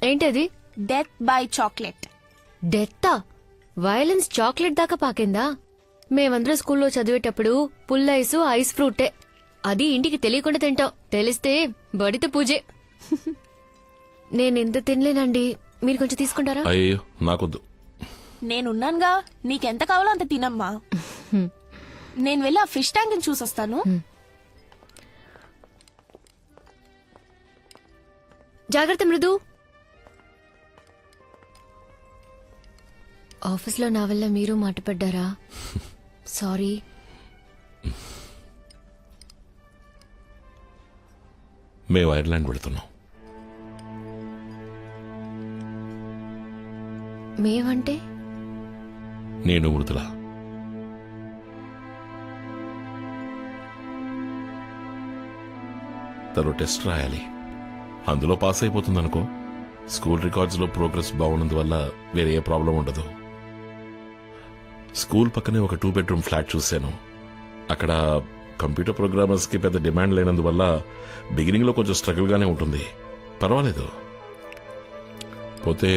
ఏంటది? Death by chocolate. డెత్తా? Violence chocolate దాకా పాకిందా? మేమందరం స్కూల్లో చదివేటప్పుడు పుల్ల ఐస్ ఫ్రూటే. అది ఇంటికి తెలియకుండా తింటాం, తెలిస్తే బడితో పూజే. నేనెంత తినలేనండి, మీరు కొంచెం తీసుకుంటారా? అయ్యో నాకొద్దు. నేనున్నానుగా, నీకెంత కావాలో అంత తినమ్మా. నేను వెళ్ళి ఆ ఫిష్ ట్యాంక్ చూసొస్తాను. జాగ్రత్త మృదు. ఆఫీస్లో నా వల్ల మీరు మాటపడ్డారా? సారీ. మేము ఐర్లాండ్ వెళుతున్నాం. మేమంటే? నేను మృదుల. తను టెస్ట్ రాయాలి, అందులో పాస్ అయిపోతుందనుకో. స్కూల్ రికార్డ్స్ లో ప్రోగ్రెస్ బాగున్నందువల్ల వేరే ఏ ప్రాబ్లం ఉండదు. స్కూల్ పక్కనే ఒక 2 bedroom ఫ్లాట్ చూశాను. అక్కడ కంప్యూటర్ ప్రోగ్రామర్స్ కి పెద్ద డిమాండ్ లేనందువల్ల బిగినింగ్ లో కొంచెం స్ట్రగుల్ గానే ఉంటుంది. పర్వాలేదు. పోతే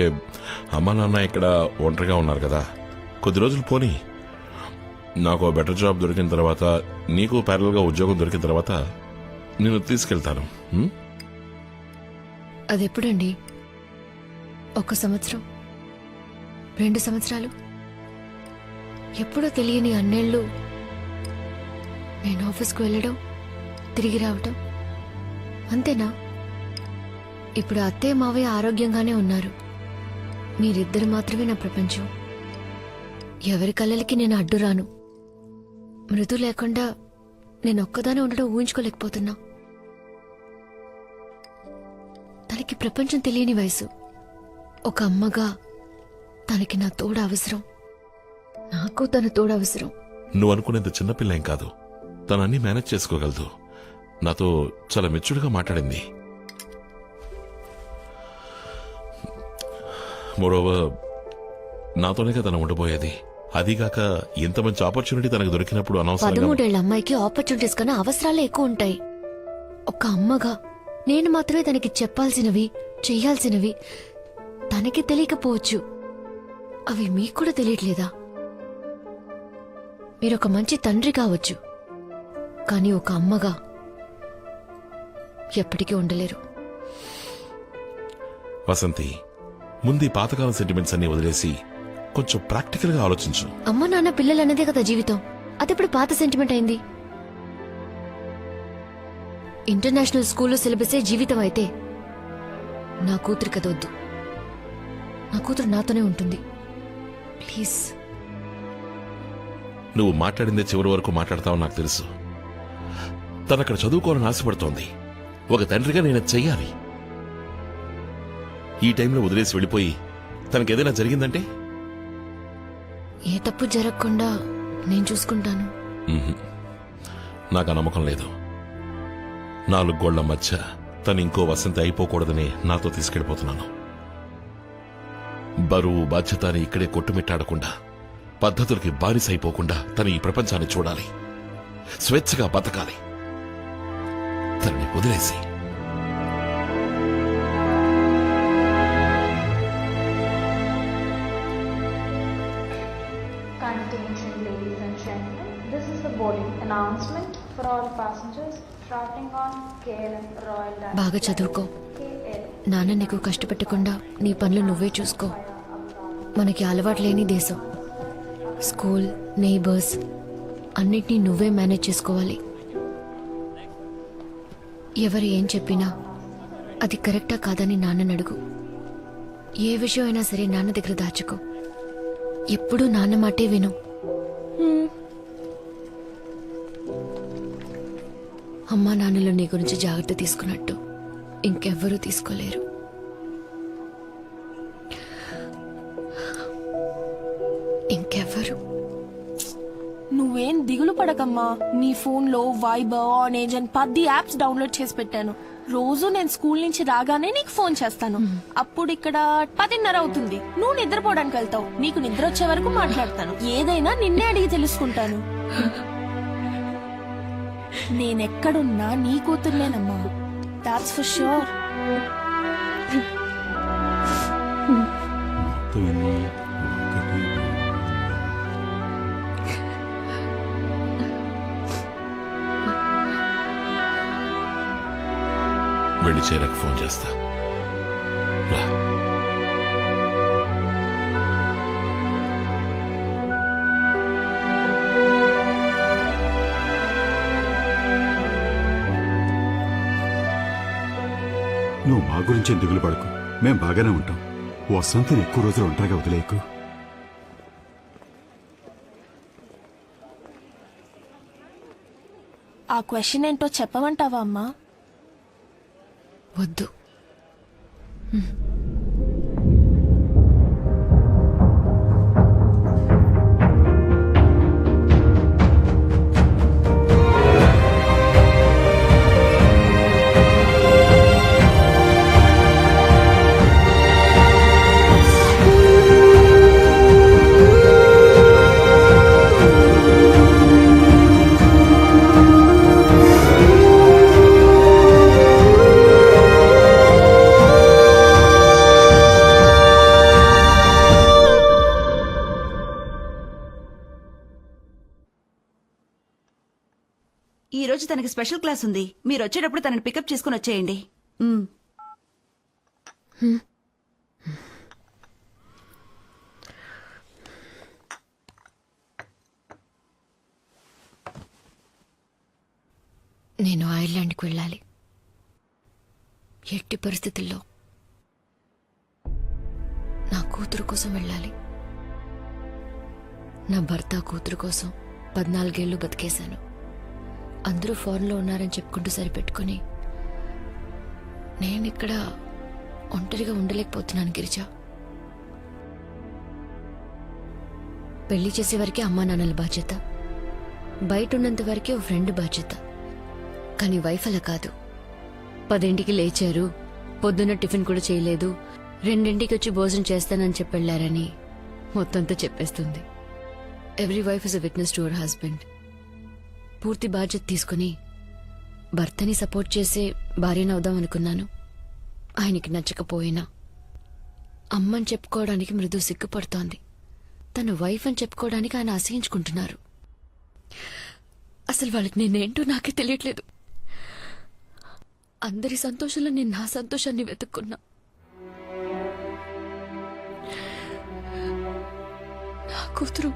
అమ్మా నాన్న ఇక్కడ ఒంటరిగా ఉన్నారు కదా, కొద్ది రోజులు పోనీ. నాకు బెటర్ జాబ్ దొరికిన తర్వాత, నీకు ప్యారల్ గా ఉద్యోగం దొరికిన తర్వాత నేను తీసుకెళ్తాను. అదెప్పుడండి? 1 సంవత్సరం, 2 సంవత్సరాలు? ఎప్పుడో తెలియని అన్నేళ్ళు నేను ఆఫీస్కు వెళ్ళడం, తిరిగి రావటం, అంతేనా? ఇప్పుడు అత్తయ్య మావయ్య ఆరోగ్యంగానే ఉన్నారు. మీరిద్దరు మాత్రమే నా ప్రపంచం. ఎవరి కళ్ళకి నేను అడ్డురాను. మృదు లేకుండా నేను ఒక్కదానే ఉండడం ఊహించుకోలేకపోతున్నా. తనకి ప్రపంచం తెలియని వయసు. ఒక అమ్మగా తనకి నా తోడు అవసరం, నాకు తన తోడు అవసరం. నువ్వు అనుకునేంత చిన్నపిల్ల ఏం కాదు. తను అన్ని మేనేజ్ చేసుకోగలదు. నాతో చాలా మెచ్యూర్డ్గా మాట్లాడింది. మోరోవర్, నాతోనే తను ఉండబోయేది. అదిగాక ఇంత మంచి ఆపర్చునిటీ తనకు దొరికినప్పుడు అనవసరంగా 13 ఏళ్ల అమ్మాయికి ఆపర్చునిటీస్ కన్నా అవసరాలే ఎక్కువ ఉంటాయి. ఒక అమ్మగా నేను మాత్రమే తనకి చెప్పాల్సినవి, చెయ్యాల్సినవి తనకి తెలియకపోవచ్చు. అవి మీకు కూడా తెలియట్లేదా? మీరొక మంచి తండ్రి కావచ్చు, కానీ ఒక అమ్మగా ఎప్పటికీ ఉండలేరు. వసంతి, ముందు ఈ పాతకాలం సెంటిమెంట్స్ అన్ని వదిలేసి కొంచెం ప్రాక్టికల్ గా ఆలోచించు. అమ్మ నాన్న పిల్లలు అన్నదే కదా జీవితం. అదెప్పుడు పాత సెంటిమెంట్ అయింది? ఇంటర్నేషనల్ స్కూల్లో సిలబసే జీవితం అయితే నా కూతురికి అదొద్దు. నా కూతురు నాతోనే ఉంటుంది. ప్లీజ్. నువ్వు మాట్లాడిందే చివరి వరకు మాట్లాడతావు నాకు తెలుసు. తనక్కడ చదువుకోవాలని ఆశపడుతోంది. ఒక తండ్రిగా నేను చెయ్యాలి. ఈ టైంలో వదిలేసి వెళ్ళిపోయి తనకేదైనా జరిగిందంటే? ఏ తప్పు జరగకుండా నేను చూసుకుంటాను. నాకు నమ్మకం లేదు. 4 గోళ్ల మధ్య తను ఇంకో వసంతి అయిపోకూడదని నాతో తీసుకెళ్లిపోతున్నాను. బరువు బాధ్యత అని ఇక్కడే కొట్టుమిట్టాడకుండా, పద్ధతులకి బానిస అయిపోకుండా తను ఈ ప్రపంచాన్ని చూడాలి, స్వేచ్ఛగా బతకాలి. తనని వదిలేసి Attention ladies and gentlemen, this is the boarding announcement for all passengers traveling on KLM Royal Dutch బాగా చదువుకో. KL. నాన్న నీకు కష్టపెట్టకుండా నీ పనులు నువ్వే చూసుకో. మనకి అలవాటు లేని దేశం. స్కూల్, నైబర్స్ అన్నిటినీ నువ్వే మేనేజ్ చేసుకోవాలి. ఎవరు ఏం చెప్పినా అది కరెక్టా కాదని నాన్నని అడుగు. ఏ విషయం అయినా సరే నాన్న దగ్గర దాచుకో. ఎప్పుడూ నాన్న మాటే విను. అమ్మా నాన్నలు నీ గురించి జాగ్రత్త తీసుకున్నట్టు ఇంకెవ్వరూ తీసుకోలేరు. ఇంకెవ్వరు. నువ్వేం దిగులు పడకమ్మా. నీ ఫోన్ లో వైబర్, ఆనేజ్ అని 10 యాప్స్ డౌన్లోడ్ చేసి పెట్టాను. రోజు నేను స్కూల్ నుంచి రాగానే నీకు ఫోన్ చేస్తాను. అప్పుడు ఇక్కడ 10:30 అవుతుంది. నువ్వు నిద్రపోవడానికి వెళ్తావు. నీకు నిద్ర వచ్చే వరకు మాట్లాడతాను. ఏదైనా నిన్నే అడిగి తెలుసుకుంటాను. నేనెక్కడున్నా నీ కూతుర్లేనమ్మా. That's for sure. మొత్తం ఎన్ని? ఒకటి. వెళ్ళి చేరకు ఫోన్ చేస్తా. రా. నువ్వు మా గురించి దిగులు పడకు, మేం బాగానే ఉంటాం. వసంతని ఎక్కువ రోజులు ఒంటరిగా వదిలేయకు. ఆ క్వశ్చన్ ఏంటో చెప్పమంటావా అమ్మా? వద్దు. ఈ రోజు తనకి స్పెషల్ క్లాస్ ఉంది. మీరు వచ్చేటప్పుడు తనని పికప్ చేసుకుని వచ్చేయండి. నేను ఐర్లాండ్కి వెళ్ళాలి. ఎట్టి పరిస్థితుల్లో నా కూతురు కోసం వెళ్ళాలి. నా భర్త కూతురు కోసం 14 ఏళ్ళు బతికేశాను. అందరూ ఫారెన్లో ఉన్నారని చెప్పుకుంటూ సరిపెట్టుకుని నేనిక్కడ ఒంటరిగా ఉండలేకపోతున్నాను గిరిజా. పెళ్లి చేసే వరకే అమ్మా నాన్నల బాధ్యత, బయట ఉన్నంత వరకే ఓ ఫ్రెండ్ బాధ్యత. కానీ వైఫ్ అలా కాదు. 10ంటికి లేచారు, పొద్దున్న టిఫిన్ కూడా చేయలేదు, 2ంటికి వచ్చి భోజనం చేస్తానని చెప్పెళ్లారని మొత్తంతో చెప్పేస్తుంది. Every wife is a witness to our husband. పూర్తి బాధ్యత తీసుకుని భర్తని సపోర్ట్ చేసే భార్యనవుదాం అనుకున్నాను. ఆయనకి నచ్చకపోయినా అమ్మని చెప్పుకోవడానికి మృదు సిగ్గుపడుతోంది. తన వైఫ్ అని చెప్పుకోవడానికి ఆయన అసహించుకుంటున్నారు. అసలు వాళ్ళకి నేనేంటో నాకే తెలియట్లేదు. అందరి సంతోషంలో నేను నా సంతోషాన్ని వెతుక్కున్నా. నా కూతురు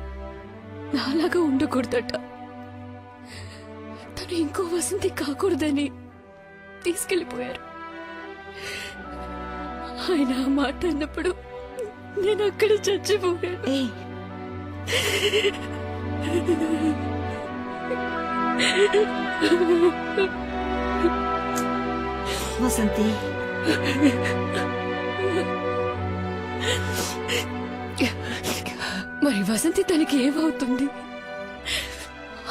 నాలాగా ఉండకూడదట, తను ఇంకో వసంతి కాకూడదని తీసుకెళ్లిపోయారు. ఆయన ఆ మాట అన్నప్పుడు నేను అక్కడ చచ్చిపోయాను. ఏయ్, వసంతి, మరి వసంతి తనకి ఏమవుతుంది?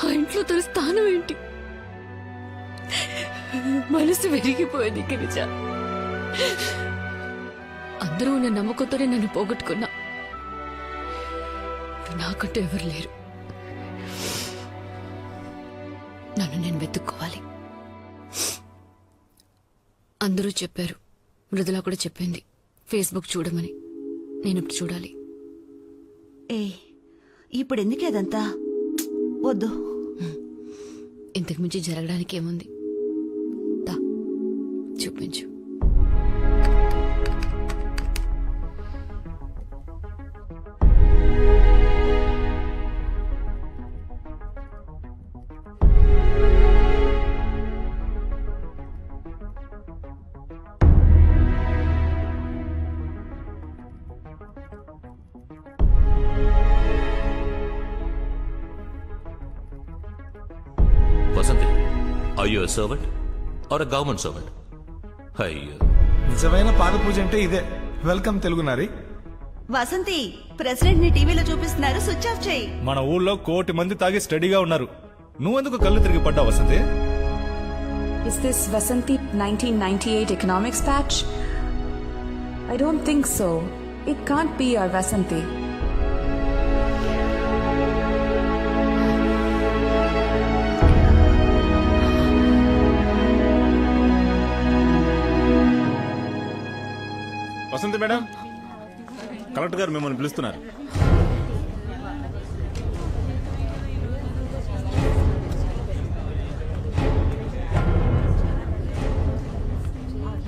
ఆ ఇంట్లో తన స్థానం ఏంటి? మనసు విరిగిపోయింది గిరిజ. అందరూ ఉన్న నమ్మకంతోనే నన్ను పోగొట్టుకున్నా. నాకంటూ ఎవరు లేరు. నన్ను నేను వెతుక్కోవాలి. అందరూ చెప్పారు, మృదుల కూడా చెప్పింది ఫేస్బుక్ చూడమని. నేను ఇప్పుడు చూడాలి. ఇప్పుడు ఎందుకే అదంతా? వద్దు. ఇంతకు మించి జరగడానికి ఏముంది? దా చూపించు. Vasanthi, are you a servant or a government servant? అయ్యో, నిజమైన పాద పూజ అంటే ఇదే. వెల్కమ్ తెలుగునారి. వసంతి, ప్రెసిడెంట్ ని టీవీలో చూపిస్తున్నారు, స్విచ్ ఆఫ్ చేయి. మన ఊళ్ళో 1 కోటి మంది తాగి స్టడీగా ఉన్నారు. నువ్వెందుకు కళ్ళు తిరిగి పడ్డావు Vasanthi? Is this Vasanthi 1998 economics patch? I don't think so. It can't be our Vasanthi. Vasanthi madam, collector గారు మిమ్మల్ని పిలుస్తున్నారు.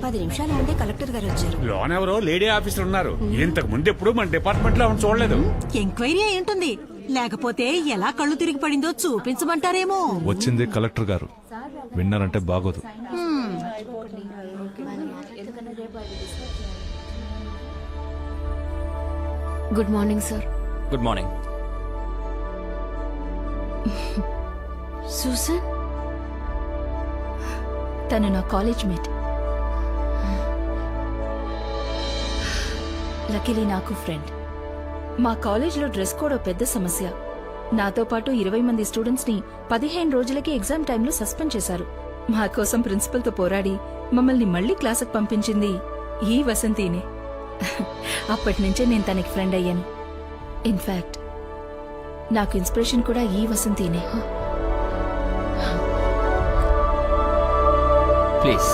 పది నిమిషాల ముందే కలెక్టర్ గారు వచ్చారు. లోన్ ఎవరో లేడీ ఆఫీసర్ ఉన్నారు. ఇంతకు ముందు ఎప్పుడు మన డిపార్ట్మెంట్ లో ఆవిడ చూడలేదు. ఎంక్వైరీ అయి ఉంటుంది, లేకపోతే ఎలా కళ్ళు తిరిగి పడిందో చూపించమంటారేమో. వచ్చింది కలెక్టర్ గారు, విన్నారంటే బాగోదు. Good morning sir. Good morning. Susan తను నా కాలేజ్ మేట్. లక్కీలీ నాకు ఫ్రెండ్. మా కాలేజ్లో డ్రెస్ కోడ్ ఓ పెద్ద సమస్య. నాతో పాటు 20 మంది స్టూడెంట్స్ ని 15 రోజులకి ఎగ్జామ్ టైంలో సస్పెండ్ చేశారు. మా కోసం ప్రిన్సిపల్తో పోరాడి మమ్మల్ని మళ్లీ క్లాసుకు పంపించింది ఈ వసంతినే. అప్పటి నుంచే నేను తనకి ఫ్రెండ్ అయ్యాను. ఇన్ఫాక్ట్ నాకు ఇన్స్పిరేషన్ కూడా ఈ వసంతినే. ప్లీజ్.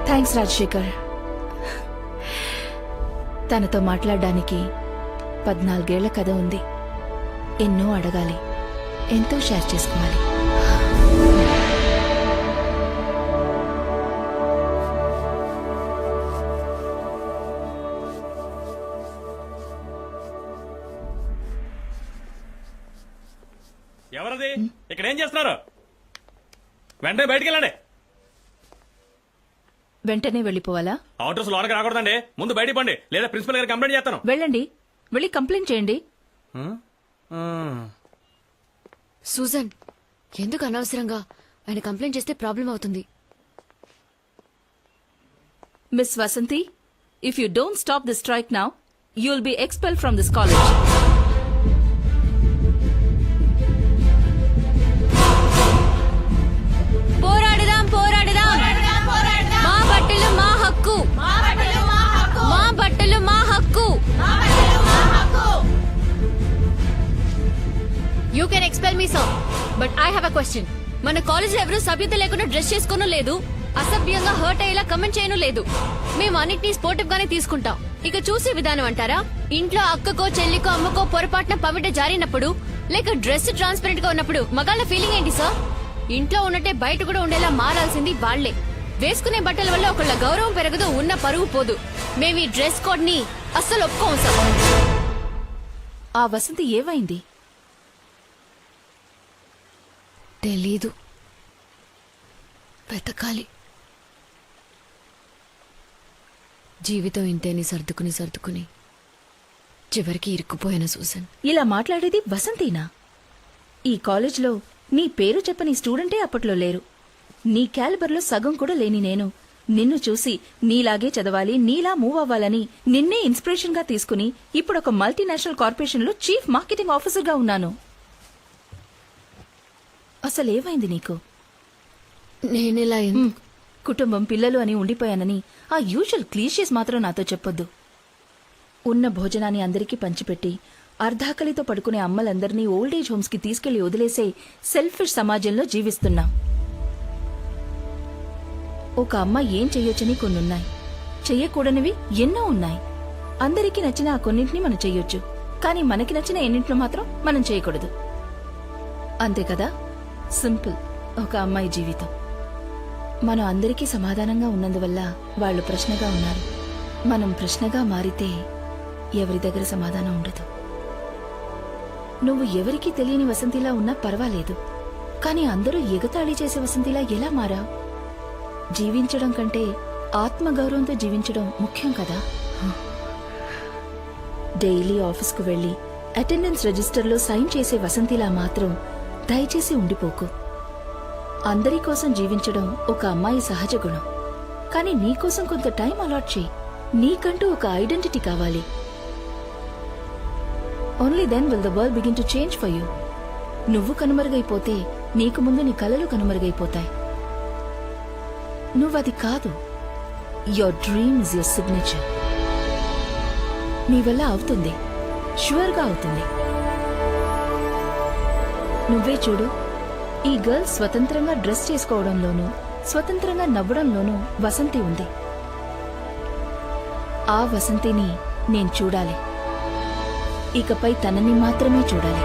థ్యాంక్స్ రాజశేఖర్. తనతో మాట్లాడడానికి 14 ఏళ్ల కథ ఉంది. ఎన్నో అడగాలి, ఎంతో షేర్ చేసుకోవాలి. ఎవరది? ఇక్కడ ఏం చేస్తున్నారు? వెంటనే బయటికి వెళ్ళండి. వెంటనే వెళ్ళిపోవాలా? అవుటర్స్ లోనకి రాకూడదండి. ముందు బయటికి పండి, లేదా ప్రిన్సిపల్ గారికి కంప్లైంట్ చేస్తాను. వెళ్ళండి, వెళ్ళి కంప్లైంట్ చేయండి. సూజన్, ఎందుకు అనవసరంగా ఆయన కంప్లైంట్ చేస్తే ప్రాబ్లం అవుతుంది. Miss Vasanthi, if you don't stop the strike now, you will be expel from this college. పోరాడదాం, పోరాడదాం. మా బట్టలు మా హక్కు, మా బట్టలు మా హక్కు. You can expel me sir, but I have a question. మన కాలేజ్ లో ఎవరు సభ్యత లేకుండా డ్రెస్ చేసుకోను లేదు, అసభ్యంగా హర్ట్ అయ్యేలా కమెంట్ చేయను లేదు. మేము అన్నిటినీ స్పోర్టివ్ గానే తీసుకుంటాం. ఇక చూసే విధానం అంటారా? ఇంట్లో అక్కకో చెల్లికో అమ్మకో పొరపాటున పవిట జారినప్పుడు, లేక డ్రెస్ ట్రాన్స్పరెంట్ గా ఉన్నప్పుడు మగాళ్ళ ఫీలింగ్ ఏంటి సార్? ఇంట్లో ఉన్నట్టే బయట కూడా ఉండేలా మారాల్సింది వాళ్లే. వేసుకునే బట్టల వల్ల ఒకళ్ళ గౌరవం పెరగదు, ఉన్న పరువు పోదు. మేము ఈ డ్రెస్ కోడ్ ని అస్సలు ఒప్పుకోం సార్. ఆ వసంతి ఏమైంది? తెలీదు, వెతకాలి. జీవితం ఇంతేని సర్దుకుని సర్దుకుని చివరికి ఇరుక్కుపోయాను సూసన్. ఇలా మాట్లాడేది వసంతినా? ఈ కాలేజ్లో నీ పేరు చెప్పని స్టూడెంటే అప్పట్లో లేరు. నీ క్యాలిబర్లో సగం కూడా లేని నేను నిన్ను చూసి నీలాగే చదవాలి, నీలా మూవ్ అవ్వాలని నిన్నే ఇన్స్పిరేషన్ గా తీసుకుని ఇప్పుడు ఒక మల్టీనేషనల్ కార్పొరేషన్ లో చీఫ్ మార్కెటింగ్ ఆఫీసర్ గా ఉన్నాను. అసలేమైంది నీకు? నేనెలా కుటుంబం, పిల్లలు అని ఉండిపోయానని ఆ యూజువల్ క్లీషేస్ మాత్రం నాతో చెప్పొద్దు. ఉన్న భోజనాన్ని అందరికీ పంచిపెట్టి అర్ధాకలితో పడుకునే అమ్మలందరినీ ఓల్డేజ్ హోమ్స్ కి తీసుకెళ్లి వదిలేసే సెల్ఫిష్ సమాజంలో జీవిస్తున్నాం. ఒక అమ్మ ఏం చెయ్యొచ్చని కొన్నున్నాయి, చెయ్యకూడనివి ఎన్నో ఉన్నాయి. అందరికీ నచ్చిన ఆ కొన్నింటిని మనం చెయ్యొచ్చు, కానీ మనకి నచ్చిన ఎన్నింటిని మాత్రం మనం చేయకూడదు. అంతే కదా? సింపుల్ ఒక అమ్మాయి జీవితం. మనం అందరికీ సమాధానంగా ఉన్నందువల్ల వాళ్ళు ప్రశ్నగా ఉన్నారు. మనం ప్రశ్నగా మారితే ఎవరి దగ్గర సమాధానం ఉండదు. నువ్వు ఎవరికీ తెలియని వసంతిలా ఉన్నా పర్వాలేదు, కానీ అందరూ ఎగతాళి చేసే వసంతిలా ఎలా మారావు? జీవించడం కంటే ఆత్మగౌరవంతో జీవించడం ముఖ్యం కదా. డైలీ ఆఫీస్కు వెళ్లి అటెండెన్స్ రిజిస్టర్లో సైన్ చేసే వసంతిలా మాత్రం దయచేసి ఉండిపోకు. అందరి కోసం జీవించడం ఒక అమ్మాయి సహజ గుణం, కానీ నీకోసం కొంత టైం అలాట్ చేయి. నీకంటూ ఒక ఐడెంటిటీ కావాలి. Only then will the world begin to change for you. నువ్వు కనుమరుగైపోతే నీకు ముందు నీ కలలు కనుమరుగైపోతాయి. నువ్వది కాదు. Your dream is your signature. నీ వల్ల అవుతుంది, ష్యూర్గా అవుతుంది. నువ్వే చూడు, ఈ గర్ల్ స్వతంత్రంగా డ్రెస్ చేసుకోవడంలోనూ స్వతంత్రంగా నవ్వడంలోనూ వసంతి ఉంది. ఆ వసంతిని నేను చూడాలి. ఇకపై తనని మాత్రమే చూడాలి.